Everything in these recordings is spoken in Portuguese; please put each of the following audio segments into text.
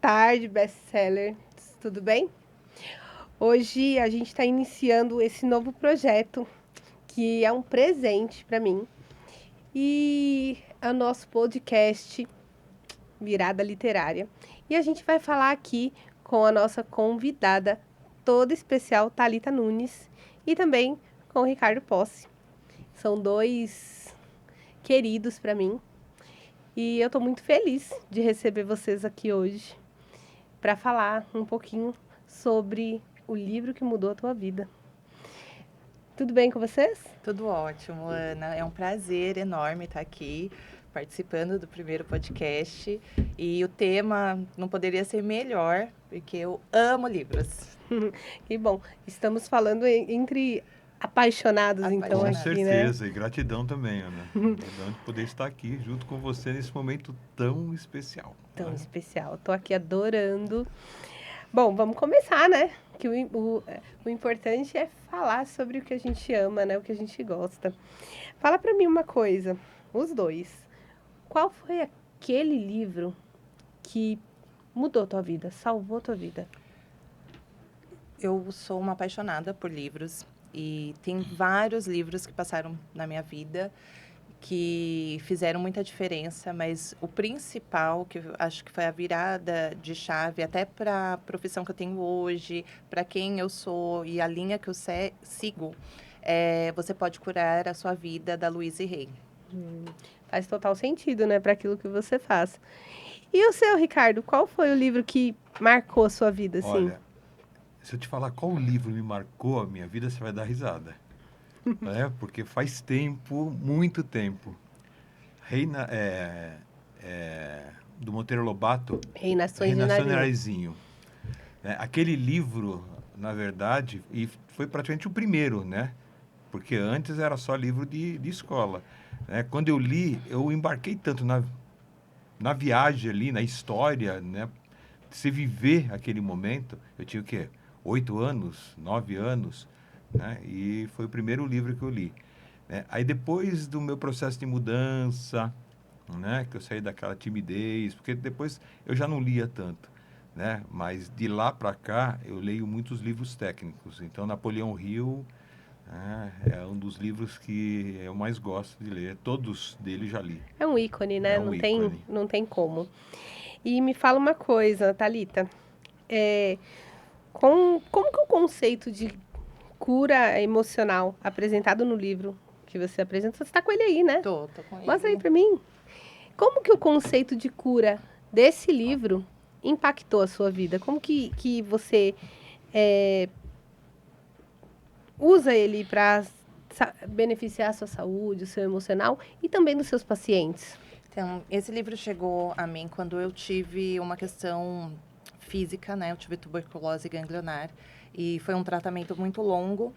tarde, best-seller. Tudo bem? Hoje a gente está iniciando esse novo projeto, que é um presente para mim. E é o nosso podcast Virada Literária. E a gente vai falar aqui com a nossa convidada toda especial, Thalita Nunes, e também com o Ricardo Posse. São dois queridos para mim. E eu estou muito feliz de receber vocês aqui hoje para falar um pouquinho sobre o livro que mudou a tua vida. Tudo bem com vocês? Tudo ótimo, Ana. É um prazer enorme estar aqui participando do primeiro podcast. E o tema não poderia ser melhor, porque eu amo livros. Que bom. Estamos falando entre apaixonados, então, Com aqui, certeza, né? e gratidão também, Ana. Gratidão de poder estar aqui junto com você nesse momento tão especial. Tão especial. Estou aqui adorando. Bom, vamos começar, né? Que o importante é falar sobre o que a gente ama, né? O que a gente gosta. Fala para mim uma coisa, os dois. Qual foi aquele livro que mudou tua vida, salvou tua vida? Eu sou uma apaixonada por livros e tem vários livros que passaram na minha vida que fizeram muita diferença, mas o principal, que eu acho que foi a virada de chave, até para a profissão que eu tenho hoje, para quem eu sou e a linha que eu sigo, Você Pode Curar a Sua Vida, da Louise Hay. Faz total sentido, né, para aquilo que você faz. E o seu, Ricardo, qual foi o livro que marcou a sua vida, assim? Olha, se eu te falar qual livro me marcou a minha vida, você vai dar risada. Né? Porque faz tempo, muito tempo. Do Monteiro Lobato, Reinações de Reinação de Narizinho. Narizinho. Né? Aquele livro, na verdade, e foi praticamente o primeiro, né? Porque antes era só livro de escola. Né? Quando eu li, eu embarquei tanto na viagem ali, na história, né? Se viver aquele momento, eu tinha o quê? 8 anos, 9 anos, né? E foi o primeiro livro que eu li. Né? Aí depois do meu processo de mudança, né? Que eu saí daquela timidez, porque depois eu já não lia tanto, né? Mas de lá para cá eu leio muitos livros técnicos. Então Napoleão Hill é um dos livros que eu mais gosto de ler. Todos dele já li. É um ícone, né? É um ícone. Não tem como. E me fala uma coisa, Thalita. Como que o conceito de cura emocional apresentado no livro que você apresenta, você está com ele aí, né? Tô com ele. Mostra aí para mim. Como que o conceito de cura desse livro impactou a sua vida? Como que você usa ele para beneficiar a sua saúde, o seu emocional e também dos seus pacientes? Então, esse livro chegou a mim quando eu tive uma questão física, né? Eu tive tuberculose ganglionar e foi um tratamento muito longo.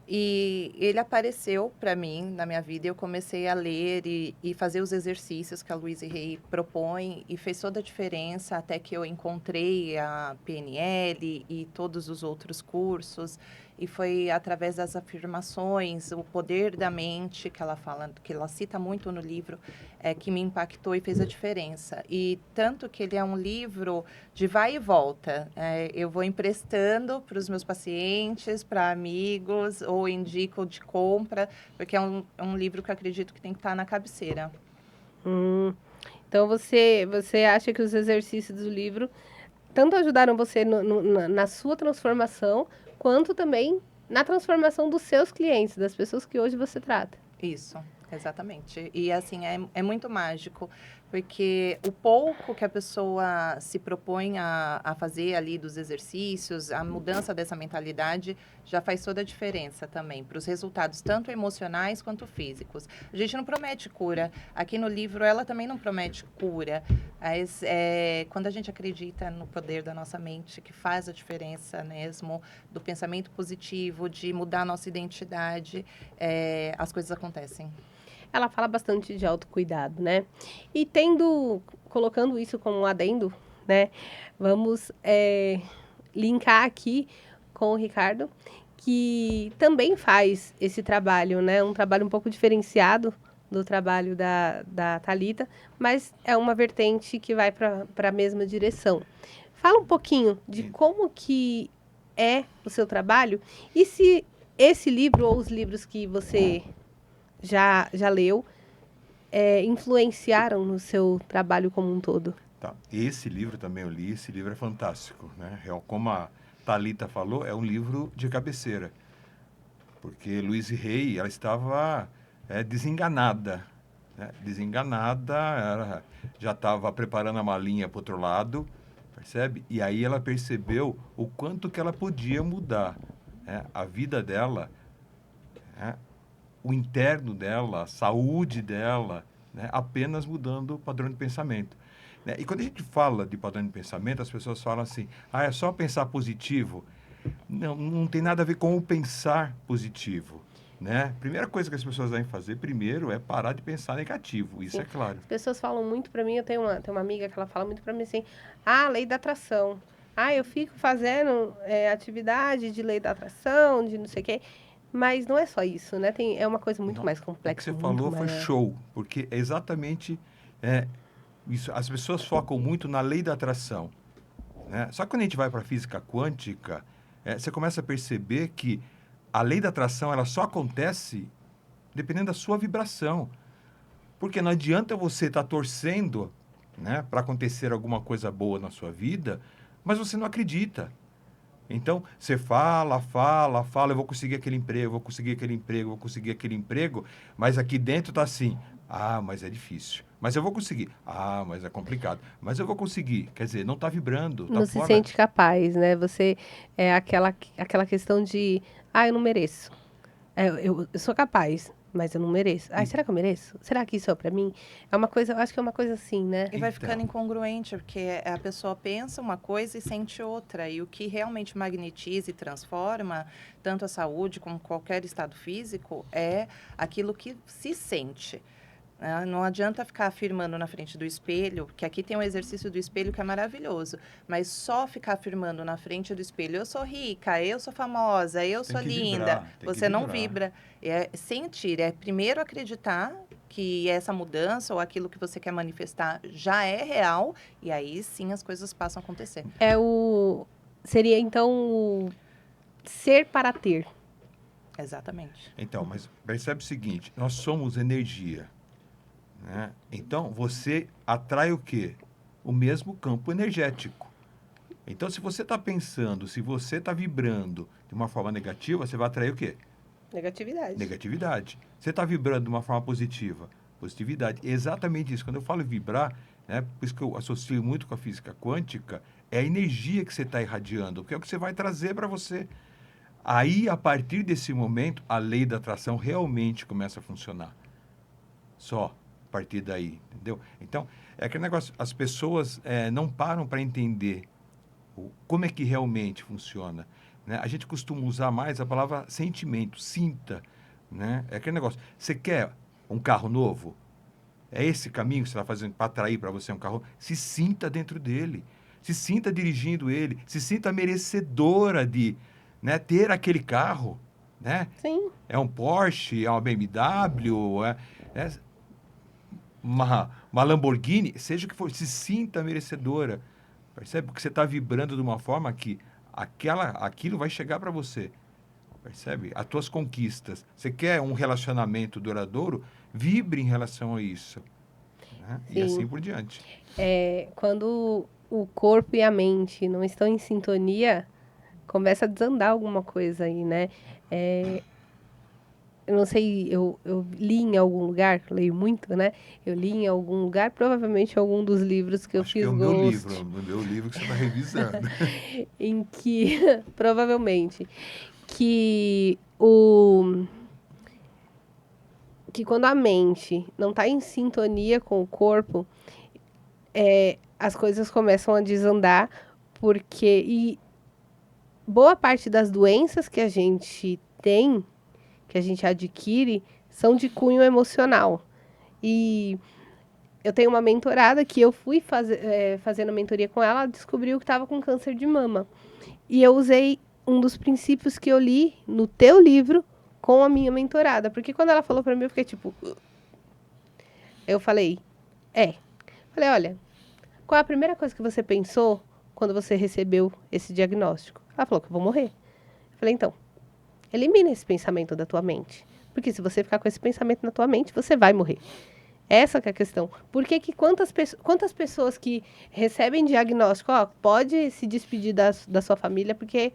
E ele apareceu para mim na minha vida e eu comecei a ler e fazer os exercícios que a Louise Hay propõe e fez toda a diferença até que eu encontrei a PNL e todos os outros cursos. E foi através das afirmações, o poder da mente, que ela fala, que ela cita muito no livro, que me impactou e fez a diferença. E tanto que ele é um livro de vai e volta. Eu vou emprestando para os meus pacientes, para amigos, ou indico de compra, porque é um livro que eu acredito que tem que estar na cabeceira. Então, você acha que os exercícios do livro tanto ajudaram você na sua transformação, quanto também na transformação dos seus clientes, das pessoas que hoje você trata. Isso, exatamente. E, assim, é muito mágico, porque o pouco que a pessoa se propõe a fazer ali dos exercícios, a mudança dessa mentalidade, já faz toda a diferença também para os resultados, tanto emocionais quanto físicos. A gente não promete cura. Aqui no livro, ela também não promete cura. Mas quando a gente acredita no poder da nossa mente, que faz a diferença mesmo, do pensamento positivo, de mudar a nossa identidade, as coisas acontecem. Ela fala bastante de autocuidado, né? E colocando isso como um adendo, né? Vamos linkar aqui com o Ricardo, que também faz esse trabalho, né? Um trabalho um pouco diferenciado do trabalho da Thalita, mas é uma vertente que vai para a mesma direção. Fala um pouquinho de como que é o seu trabalho e se esse livro ou os livros que você já leu influenciaram no seu trabalho como um todo. Tá. Esse livro também eu li, esse livro é fantástico, né? Como a Thalita falou, é um livro de cabeceira, porque Louise Hay, ela estava desenganada, né? Desenganada, ela já estava preparando a malinha para o outro lado, percebe? E aí ela percebeu o quanto que ela podia mudar, né? A vida dela, né? O interno dela, a saúde dela, né? Apenas mudando o padrão de pensamento. Né? E quando a gente fala de padrão de pensamento, as pessoas falam assim, é só pensar positivo. Não, não tem nada a ver com o pensar positivo. Né? Primeira coisa que as pessoas devem fazer primeiro é parar de pensar negativo, isso Sim. é claro. As pessoas falam muito para mim, eu tenho uma amiga que ela fala muito para mim assim, lei da atração. Eu fico fazendo atividade de lei da atração, de não sei o quê. Mas não é só isso, né? É uma coisa muito mais complexa. O que você falou foi show, porque é exatamente isso. As pessoas focam muito na lei da atração. Né? Só que quando a gente vai para a física quântica, você começa a perceber que a lei da atração ela só acontece dependendo da sua vibração. Porque não adianta você estar torcendo, né, para acontecer alguma coisa boa na sua vida, mas você não acredita. Então, você fala, eu vou conseguir aquele emprego, vou conseguir aquele emprego, vou conseguir aquele emprego, mas aqui dentro está assim, mas é difícil. Mas eu vou conseguir. Mas é complicado. Mas eu vou conseguir. Quer dizer, não está vibrando. Tá não se sente capaz, né? Você é aquela questão de, eu não mereço. Eu sou capaz, mas eu não mereço. Será que eu mereço? Será que isso é pra mim? É uma coisa, eu acho que é uma coisa assim, né? E vai ficando incongruente, porque a pessoa pensa uma coisa e sente outra. E o que realmente magnetiza e transforma, tanto a saúde como qualquer estado físico, é aquilo que se sente. Não adianta ficar afirmando na frente do espelho, que aqui tem um exercício do espelho que é maravilhoso, mas só ficar afirmando na frente do espelho, eu sou rica, eu sou famosa, eu sou linda, você não vibra. É sentir, é primeiro acreditar que essa mudança ou aquilo que você quer manifestar já é real, e aí sim as coisas passam a acontecer. Seria então o ser para ter. Exatamente. Então, mas percebe o seguinte, nós somos energia. Né? Então, você atrai o quê? O mesmo campo energético. Então, se você está pensando, se você está vibrando de uma forma negativa, você vai atrair o quê? Negatividade. Você está vibrando de uma forma positiva? Positividade. É exatamente isso. Quando eu falo vibrar, né, por isso que eu associo muito com a física quântica, é a energia que você está irradiando, que é o que você vai trazer para você. Aí, a partir desse momento, a lei da atração realmente começa a funcionar. Só a partir daí, entendeu? Então, é aquele negócio, as pessoas não param para entender como é que realmente funciona. Né? A gente costuma usar mais a palavra sentimento, sinta. Né? É aquele negócio, você quer um carro novo? É esse caminho que você está fazendo para atrair para você um carro? Se sinta dentro dele, se sinta dirigindo ele, se sinta merecedora de ter aquele carro. Né? Sim. É um Porsche, é uma BMW, uma Lamborghini, seja o que for, se sinta merecedora. Percebe? Porque você está vibrando de uma forma que aquilo vai chegar para você. Percebe? As tuas conquistas. Você quer um relacionamento duradouro? Vibre em relação a isso. Né? E assim por diante. Quando o corpo e a mente não estão em sintonia, começa a desandar alguma coisa aí, né? Eu não sei, eu li em algum lugar, leio muito, né? Eu li em algum lugar, provavelmente algum dos livros que eu fiz o ghost. meu livro que você está revisando. Em que, provavelmente, que quando a mente não está em sintonia com o corpo, as coisas começam a desandar, e boa parte das doenças que a gente tem, que a gente adquire, são de cunho emocional. E eu tenho uma mentorada que eu fui fazendo mentoria com ela, descobriu que estava com câncer de mama. E eu usei um dos princípios que eu li no teu livro com a minha mentorada. Porque quando ela falou para mim, eu fiquei tipo... Eu falei, olha, qual é a primeira coisa que você pensou quando você recebeu esse diagnóstico? Ela falou que eu vou morrer. Eu falei, então, elimina esse pensamento da tua mente. Porque se você ficar com esse pensamento na tua mente, você vai morrer. Essa que é a questão. Por que que quantas pessoas que recebem diagnóstico, ó, pode se despedir da sua família porque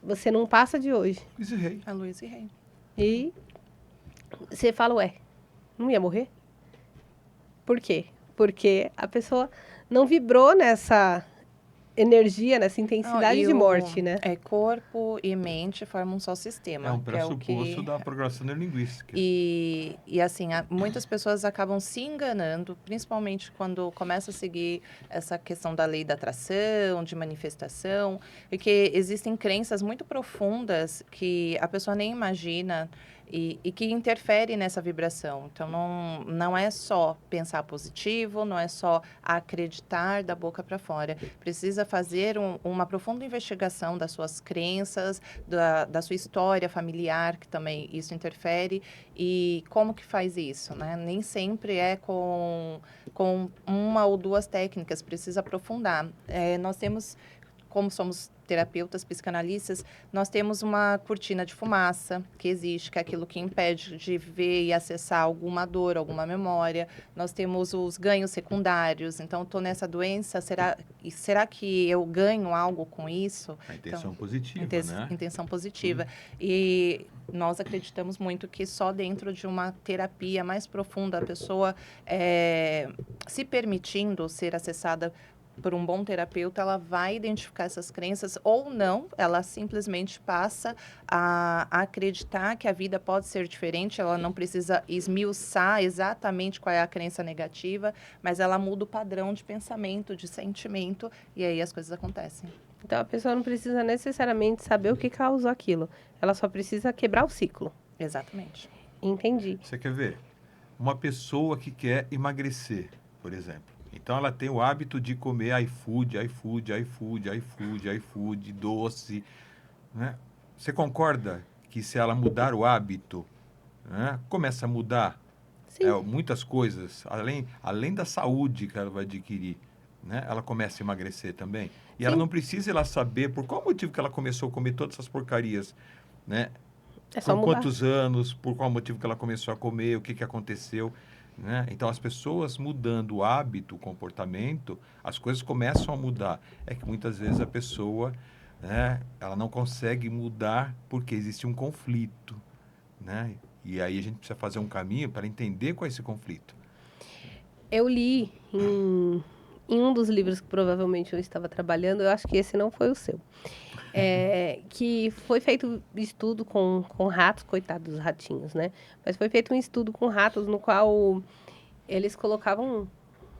você não passa de hoje. Luiz e Rei. A Luiz e Rei. E você fala, ué, não ia morrer? Por quê? Porque a pessoa não vibrou nessa energia, nessa intensidade de morte, né? Corpo e mente formam um só sistema. É um que é o pressuposto que... da programação neurolinguística. E assim, muitas pessoas acabam se enganando, principalmente quando começa a seguir essa questão da lei da atração, de manifestação, porque existem crenças muito profundas que a pessoa nem imagina e que interfere nessa vibração. Então, não é só pensar positivo, não é só acreditar da boca para fora. Precisa fazer uma profunda investigação das suas crenças, da sua história familiar, que também isso interfere. E como que faz isso, né? Nem sempre é com uma ou duas técnicas, precisa aprofundar. Nós temos, como somos terapeutas, psicanalistas, nós temos uma cortina de fumaça que existe, que é aquilo que impede de ver e acessar alguma dor, alguma memória. Nós temos os ganhos secundários. Então, estou nessa doença, será que eu ganho algo com isso? A intenção positiva, né? Intenção positiva. E nós acreditamos muito que só dentro de uma terapia mais profunda, a pessoa se permitindo ser acessada por um bom terapeuta, ela vai identificar essas crenças ou não, ela simplesmente passa a acreditar que a vida pode ser diferente, ela não precisa esmiuçar exatamente qual é a crença negativa, mas ela muda o padrão de pensamento, de sentimento, e aí as coisas acontecem. Então, a pessoa não precisa necessariamente saber o que causou aquilo, ela só precisa quebrar o ciclo. Exatamente. Entendi. Você quer ver? Uma pessoa que quer emagrecer, por exemplo. Então, ela tem o hábito de comer iFood, doce, né? Você concorda que se ela mudar o hábito, né, começa a mudar muitas coisas, além da saúde que ela vai adquirir, né? Ela começa a emagrecer também. E ela não precisa ela saber por qual motivo que ela começou a comer todas essas porcarias, né? É só por mudar. Quantos anos, por qual motivo que ela começou a comer, o que que aconteceu. Né? Então, as pessoas mudando o hábito, o comportamento, as coisas começam a mudar. É que muitas vezes a pessoa, né, ela não consegue mudar porque existe um conflito. Né? E aí a gente precisa fazer um caminho para entender qual é esse conflito. Eu li em um dos livros que provavelmente eu estava trabalhando, eu acho que esse não foi o seu, que foi feito estudo com ratos, coitados dos ratinhos, né? Mas foi feito um estudo com ratos no qual eles colocavam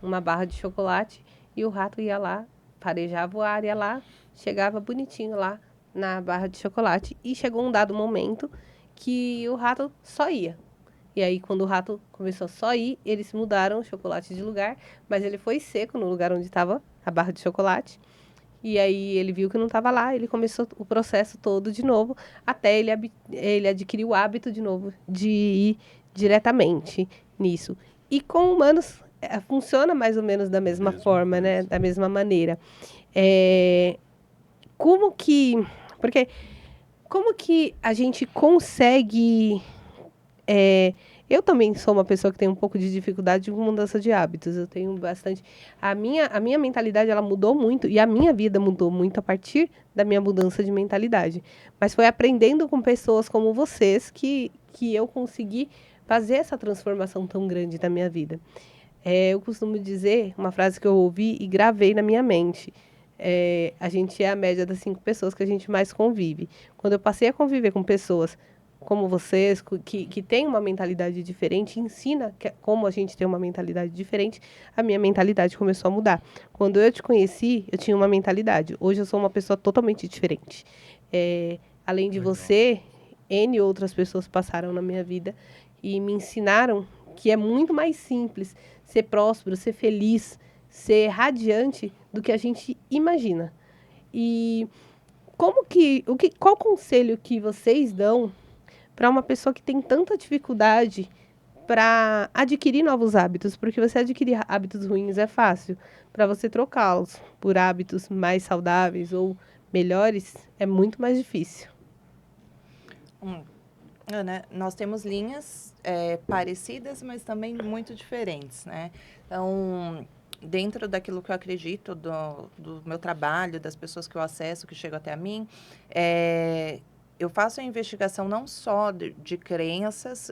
uma barra de chocolate e o rato ia lá, farejava o ar, ia lá, chegava bonitinho lá na barra de chocolate. E chegou um dado momento que o rato só ia. E aí, quando o rato começou a só ir, eles mudaram o chocolate de lugar, mas ele foi seco no lugar onde estava a barra de chocolate. E aí, ele viu que não estava lá, ele começou o processo todo de novo, até ele adquirir o hábito de novo de ir diretamente nisso. E com humanos, funciona mais ou menos da mesma forma, né? Da mesma maneira. Como que a gente consegue... eu também sou uma pessoa que tem um pouco de dificuldade com mudança de hábitos. Eu tenho bastante... A minha mentalidade, ela mudou muito. E a minha vida mudou muito a partir da minha mudança de mentalidade. Mas foi aprendendo com pessoas como vocês que eu consegui fazer essa transformação tão grande na minha vida. Eu costumo dizer uma frase que eu ouvi e gravei na minha mente. A gente é a média das 5 pessoas que a gente mais convive. Quando eu passei a conviver com pessoas como vocês, que têm uma mentalidade diferente, ensina como a gente tem uma mentalidade diferente, a minha mentalidade começou a mudar. Quando eu te conheci, eu tinha uma mentalidade. Hoje eu sou uma pessoa totalmente diferente. Além de você, N outras pessoas passaram na minha vida e me ensinaram que é muito mais simples ser próspero, ser feliz, ser radiante do que a gente imagina. E qual conselho que vocês dão para uma pessoa que tem tanta dificuldade para adquirir novos hábitos, porque você adquirir hábitos ruins é fácil, para você trocá-los por hábitos mais saudáveis ou melhores é muito mais difícil. Né? Nós temos linhas parecidas, mas também muito diferentes, né? Então, dentro daquilo que eu acredito, do meu trabalho, das pessoas que eu acesso, que chegam até a mim, eu faço a investigação não só de crenças,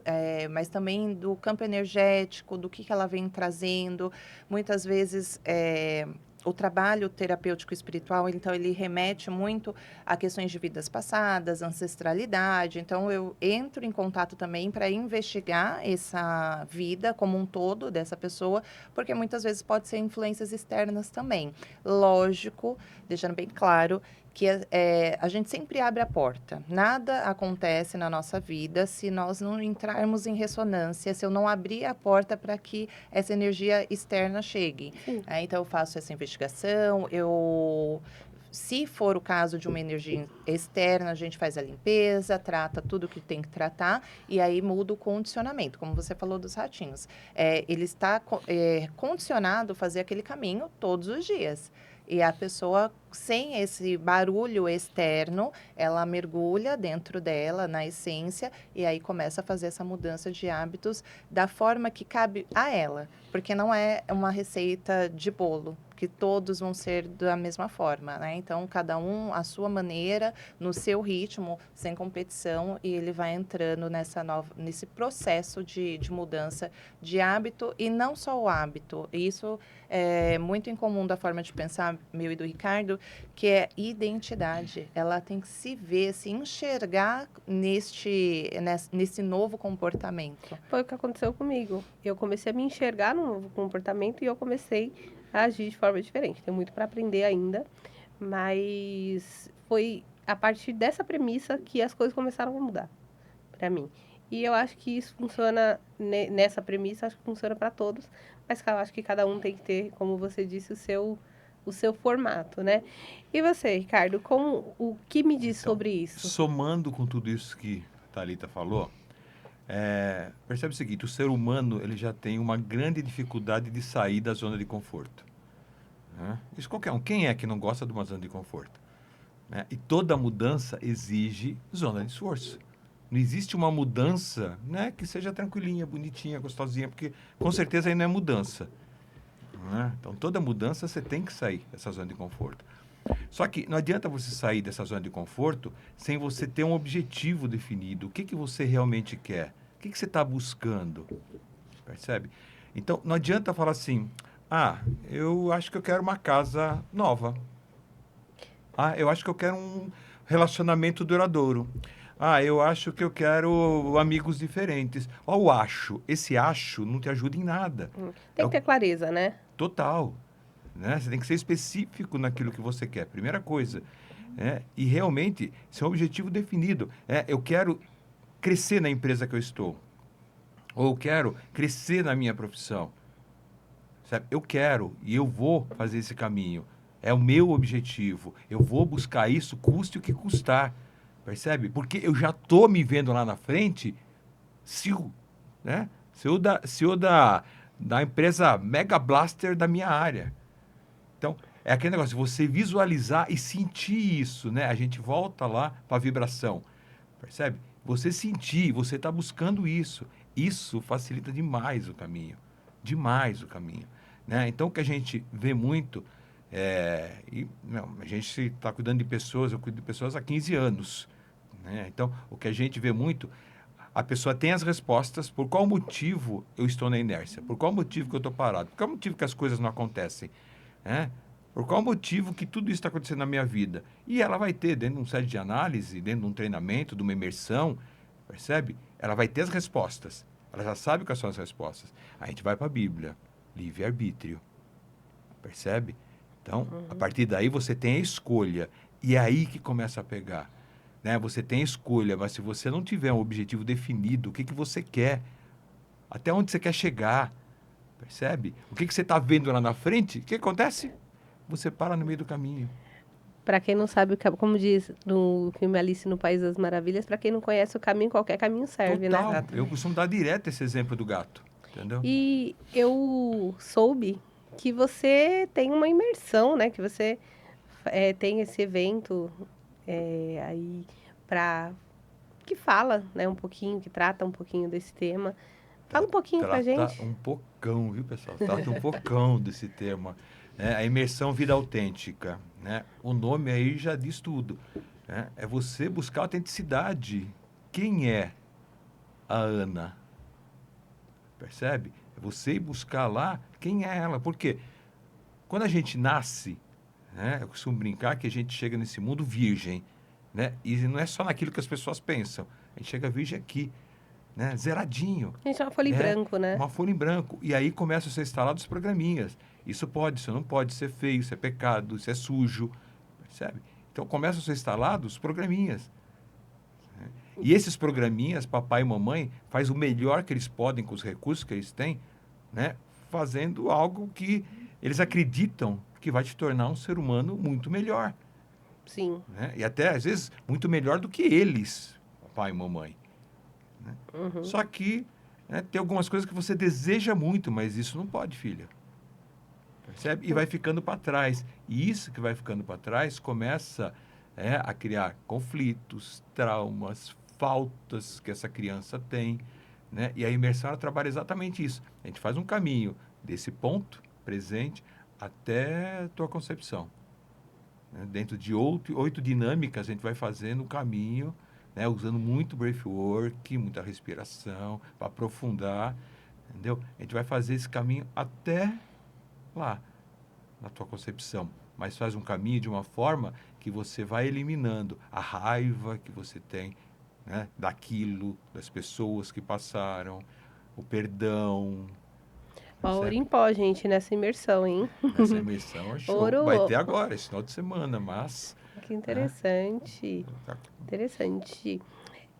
mas também do campo energético, do que ela vem trazendo. Muitas vezes, o trabalho terapêutico espiritual, então, ele remete muito a questões de vidas passadas, ancestralidade. Então, eu entro em contato também para investigar essa vida como um todo dessa pessoa, porque muitas vezes pode ser influências externas também. Lógico, deixando bem claro, que a gente sempre abre a porta. Nada acontece na nossa vida se nós não entrarmos em ressonância, se eu não abrir a porta para que essa energia externa chegue. Então, eu faço essa investigação, se for o caso de uma energia externa, a gente faz a limpeza, trata tudo que tem que tratar e aí muda o condicionamento. Como você falou dos ratinhos. Ele está condicionado a fazer aquele caminho todos os dias. E a pessoa, sem esse barulho externo, ela mergulha dentro dela, na essência, e aí começa a fazer essa mudança de hábitos da forma que cabe a ela. Porque não é uma receita de bolo, que todos vão ser da mesma forma, né? Então, cada um à sua maneira, no seu ritmo, sem competição, e ele vai entrando nesse processo de mudança de hábito, e não só o hábito. Isso é muito incomum da forma de pensar meu e do Ricardo, que é identidade. Ela tem que se ver, se enxergar nesse novo comportamento. Foi o que aconteceu comigo. Eu comecei a me enxergar no novo comportamento e eu comecei a agir de forma diferente. Tem muito para aprender ainda, mas foi a partir dessa premissa que as coisas começaram a mudar para mim. E eu acho que isso funciona nessa premissa, acho que funciona para todos, mas eu acho que cada um tem que ter, como você disse, o seu formato, né? E você, Ricardo, o que me diz Então, sobre isso? somando com tudo isso que a Thalita falou, percebe o seguinte, o ser humano ele já tem uma grande dificuldade de sair da zona de conforto. Né? Isso qualquer um. Quem é que não gosta de uma zona de conforto? Né? E toda mudança exige zona de esforço. Não existe uma mudança, né, que seja tranquilinha, bonitinha, gostosinha, porque com certeza aí não é mudança. Né? Então, toda mudança você tem que sair dessa zona de conforto. Só que não adianta você sair dessa zona de conforto sem você ter um objetivo definido. O que você realmente quer? O que você está buscando? Percebe? Então, não adianta falar assim, eu acho que eu quero uma casa nova. Eu acho que eu quero um relacionamento duradouro. Eu acho que eu quero amigos diferentes. O acho. Esse acho não te ajuda em nada. Tem que ter clareza, né? Total. Né? Você tem que ser específico naquilo que você quer. Primeira coisa. E realmente, ser um objetivo definido. Eu quero crescer na empresa que eu estou. Ou eu quero crescer na minha profissão. Sabe? Eu quero e eu vou fazer esse caminho. É o meu objetivo. Eu vou buscar isso, custe o que custar. Percebe? Porque eu já estou me vendo lá na frente, CEO, né? CEO da empresa Mega Blaster da minha área. Então, é aquele negócio, você visualizar e sentir isso, né? A gente volta lá para a vibração. Percebe? Você sentir, você está buscando isso. Isso facilita demais o caminho. Demais o caminho. Né? Então, o que a gente vê muito... a gente está cuidando de pessoas, eu cuido de pessoas há 15 anos. Né? Então, o que a gente vê muito, a pessoa tem as respostas, por qual motivo eu estou na inércia, por qual motivo que eu estou parado, por qual motivo que as coisas não acontecem, né? Por qual motivo que tudo isso está acontecendo na minha vida. E ela vai ter, dentro de um set de análise, dentro de um treinamento, de uma imersão, percebe? Ela vai ter as respostas, ela já sabe quais são as respostas. A gente vai para a Bíblia, livre-arbítrio, percebe? Então, a partir daí você tem a escolha, e é aí que começa a pegar. Né? Você tem escolha, mas se você não tiver um objetivo definido, o que você quer, até onde você quer chegar, percebe? O que você está vendo lá na frente, o que acontece? Você para no meio do caminho. Para quem não sabe, como diz no filme Alice no País das Maravilhas, para quem não conhece o caminho, qualquer caminho serve, né? Total. Eu costumo dar direto esse exemplo do gato, entendeu? E eu soube que você tem uma imersão, né? Que você tem esse evento aí para que fala, né, um pouquinho, que trata um pouquinho desse tema. Fala um pouquinho pra Trata gente. um pocão, viu, pessoal? Trata um pocão desse tema, né? A imersão vida autêntica, né? O nome aí já diz tudo, né? É você buscar autenticidade. Quem é a Ana? Percebe? É você ir buscar lá quem é ela. Por quê? Quando a gente nasce, né? Eu costumo brincar que a gente chega nesse mundo virgem, né? E não é só naquilo que as pessoas pensam. A gente chega virgem aqui, né? Zeradinho. Gente, é uma folha em É, branco, né? uma folha em branco. E aí começam a ser instalados os programinhas. Isso pode, isso não pode, isso é feio, isso é pecado, isso é sujo. Percebe? Então começam a ser instalados os programinhas. Né? E esses programinhas, papai e mamãe, faz o melhor que eles podem com os recursos que eles têm, né? Fazendo algo que eles acreditam que vai te tornar um ser humano muito melhor. Sim. Né? E até, às vezes, muito melhor do que eles, papai e mamãe. Né? Uhum. Só que, né, tem algumas coisas que você deseja muito, mas isso não pode, filha. Percebe? E vai ficando para trás. E isso que vai ficando para trás começa a criar conflitos, traumas, faltas que essa criança tem. Né? E a imersão ela trabalha exatamente isso. A gente faz um caminho desse ponto presente até a tua concepção. Né? Dentro de 8 dinâmicas, a gente vai fazendo o caminho, né? Usando muito breathwork, muita respiração, para aprofundar, entendeu? A gente vai fazer esse caminho até lá, na tua concepção. Mas faz um caminho de uma forma que você vai eliminando a raiva que você tem, né? Daquilo, das pessoas que passaram, o perdão. Ouro em Percebe? pó, gente, nessa imersão, hein? Nessa imersão é show. Vai Ouro. ter agora, esse final de semana, mas... Que né? interessante. Interessante.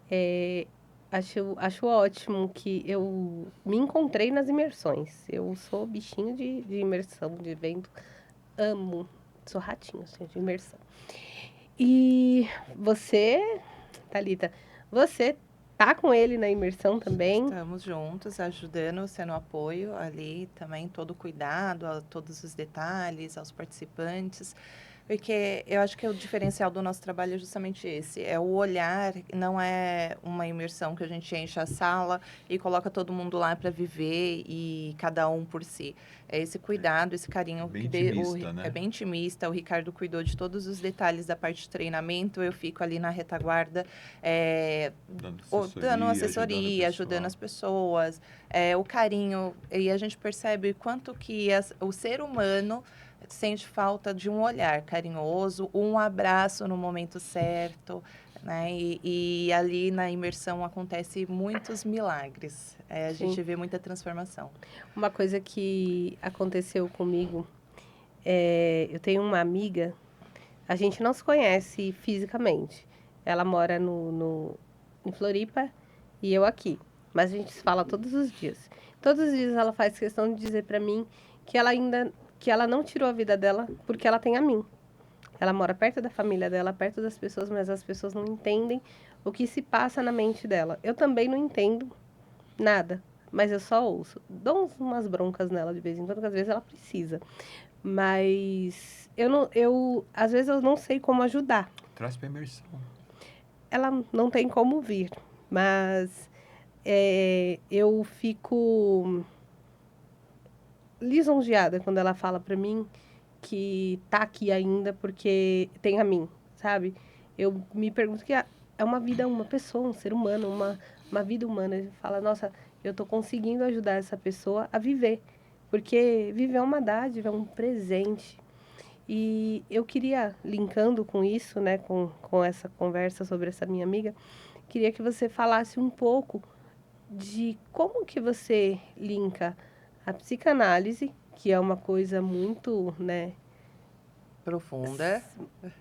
É, acho ótimo que eu me encontrei nas imersões. Eu sou bichinho de imersão, de evento. Amo. Sou ratinho, assim, de imersão. E você, Thalita, você tá com ele na imersão também? Estamos juntos, ajudando, sendo apoio ali também, todo o cuidado, a todos os detalhes, aos participantes. Porque eu acho que o diferencial do nosso trabalho é justamente esse. É o olhar, não é uma imersão que a gente enche a sala e coloca todo mundo lá para viver e cada um por si. É esse cuidado, esse carinho. Bem intimista, né? É bem intimista. O Ricardo cuidou de todos os detalhes da parte de treinamento. Eu fico ali na retaguarda, dando assessoria, ajudando as pessoas. O carinho. E a gente percebe quanto que o ser humano sente falta de um olhar carinhoso, um abraço no momento certo, né? E ali na imersão acontece muitos milagres. A gente vê muita transformação. Uma coisa que aconteceu comigo, eu tenho uma amiga, a gente não se conhece fisicamente. Ela mora em Floripa e eu aqui, mas a gente se fala todos os dias. Todos os dias ela faz questão de dizer pra mim que ela não tirou a vida dela porque ela tem a mim. Ela mora perto da família dela, perto das pessoas, mas as pessoas não entendem o que se passa na mente dela. Eu também não entendo nada, mas eu só ouço. Dou umas broncas nela de vez em quando, porque às vezes ela precisa. Mas às vezes eu não sei como ajudar. Traz para imersão. Ela não tem como vir, mas eu fico lisonjeada quando ela fala pra mim que tá aqui ainda porque tem a mim, sabe? Eu me pergunto que é uma vida, uma pessoa, um ser humano, uma vida humana. Ele fala, nossa, eu tô conseguindo ajudar essa pessoa a viver. Porque viver é uma dádiva, é um presente. E eu queria, linkando com isso, né, com essa conversa sobre essa minha amiga, queria que você falasse um pouco de como que você linka a psicanálise, que é uma coisa muito, né, Profunda.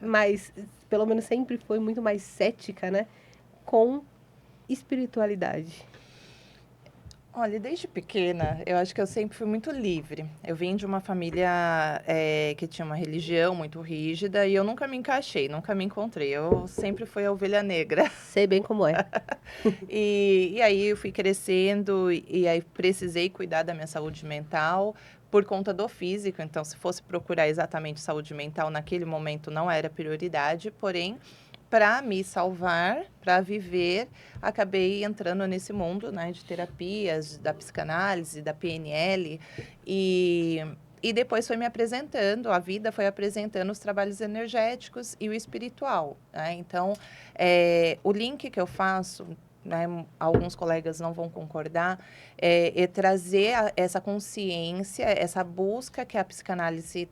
mas pelo menos sempre foi muito mais cética, né, com espiritualidade. Olha, desde pequena, eu acho que eu sempre fui muito livre. Eu vim de uma família que tinha uma religião muito rígida e eu nunca me encaixei, nunca me encontrei. Eu sempre fui a ovelha negra. Sei bem como é. E aí eu fui crescendo e aí precisei cuidar da minha saúde mental por conta do físico. Então, se fosse procurar exatamente saúde mental naquele momento, não era prioridade. Porém, para me salvar, para viver, acabei entrando nesse mundo, né, de terapias, da psicanálise, da PNL. E depois foi me apresentando, a vida foi apresentando os trabalhos energéticos e o espiritual, né? Então, o link que eu faço, né, alguns colegas não vão concordar, é trazer essa consciência, essa busca que a psicanálise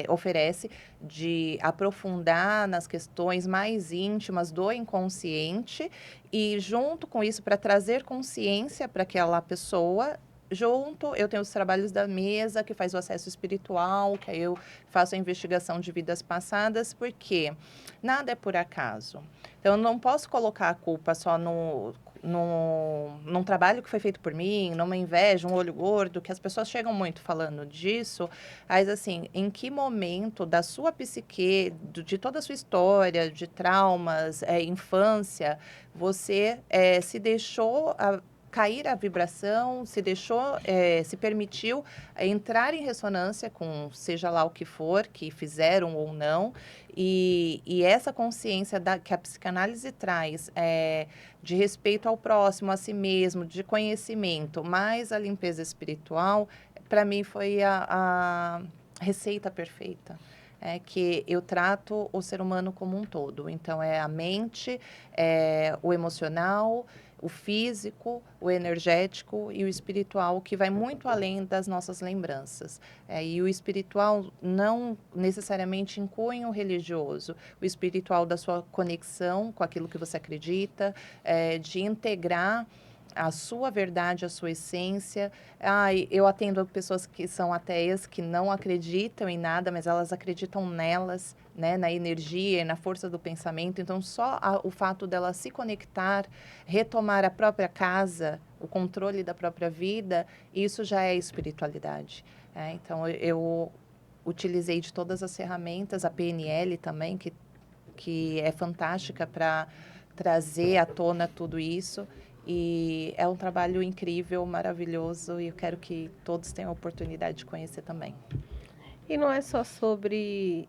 oferece de aprofundar nas questões mais íntimas do inconsciente e, junto com isso, para trazer consciência para aquela pessoa. Junto, eu tenho os trabalhos da mesa, que faz o acesso espiritual, que aí eu faço a investigação de vidas passadas, porque nada é por acaso. Então, eu não posso colocar a culpa só num trabalho que foi feito por mim, numa inveja, um olho gordo, que as pessoas chegam muito falando disso, mas assim, em que momento da sua psique, de toda a sua história, de traumas, infância, você se deixou cair a vibração, se deixou, se permitiu entrar em ressonância com seja lá o que for, que fizeram ou não, e essa consciência que a psicanálise traz de respeito ao próximo, a si mesmo, de conhecimento, mais a limpeza espiritual, para mim foi a receita perfeita. É que eu trato o ser humano como um todo. Então, é a mente, o emocional, o físico, o energético e o espiritual, que vai muito além das nossas lembranças. E o espiritual não necessariamente em cunho religioso. O espiritual da sua conexão com aquilo que você acredita, de integrar a sua verdade, a sua essência. Eu atendo pessoas que são ateias, que não acreditam em nada, mas elas acreditam nelas, né, na energia e na força do pensamento. Então, só o fato dela se conectar, retomar a própria casa, o controle da própria vida, isso já é espiritualidade. Então, eu utilizei de todas as ferramentas, a PNL também, que é fantástica para trazer à tona tudo isso. E é um trabalho incrível, maravilhoso, e eu quero que todos tenham a oportunidade de conhecer também. E não é sobre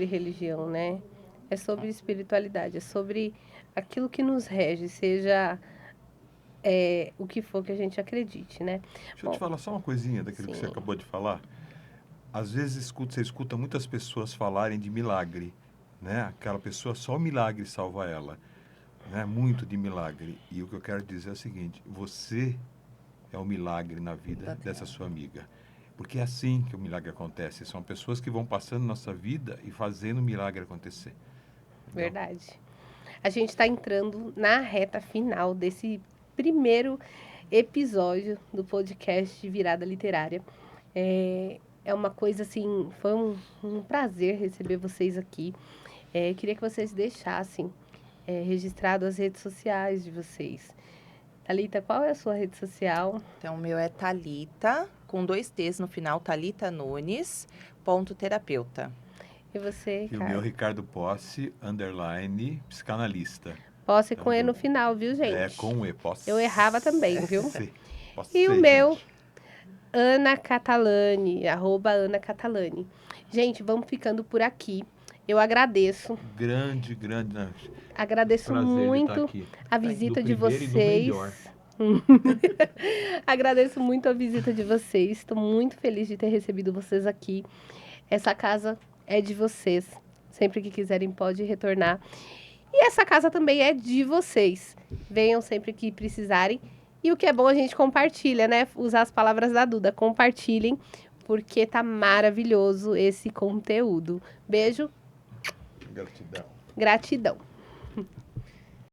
religião, né? É sobre espiritualidade, é sobre aquilo que nos rege, seja o que for que a gente acredite, né? Deixa eu te falar só uma coisinha daquilo que você acabou de falar. Às vezes você escuta muitas pessoas falarem de milagre, né? Aquela pessoa, só o milagre salva ela, né? Muito de milagre. E o que eu quero dizer é o seguinte: você é o milagre na vida dessa sua amiga. Porque é assim que o milagre acontece. São pessoas que vão passando nossa vida e fazendo o milagre acontecer. Entendeu? Verdade. A gente está entrando na reta final desse primeiro episódio do podcast Virada Literária. É uma coisa assim, foi um prazer receber vocês aqui. Queria que vocês deixassem registrado as redes sociais de vocês. Thalita, qual é a sua rede social? Então, o meu é Thalita, com 2 T's no final, Thalita Nunes, .terapeuta. E você, E o Carlos? meu, Ricardo Posse, _ psicanalista. Posse Então, com E no final, viu, gente? É, com E, Posse. Eu errava também, viu? Posse, E o meu, gente. Ana Catalani, @AnaCatalani. Gente, vamos ficando por aqui. Eu agradeço. Grande. Agradeço Prazer de muito estar aqui. a visita de primeiro e do vocês. melhor. Agradeço muito a visita de vocês. Estou muito feliz de ter recebido vocês aqui. Essa casa é de vocês. Sempre que quiserem, pode retornar. E essa casa também é de vocês. Venham sempre que precisarem. E o que é bom a gente compartilha, né? Usar as palavras da Duda. Compartilhem, porque tá maravilhoso esse conteúdo. Beijo. Gratidão. Gratidão.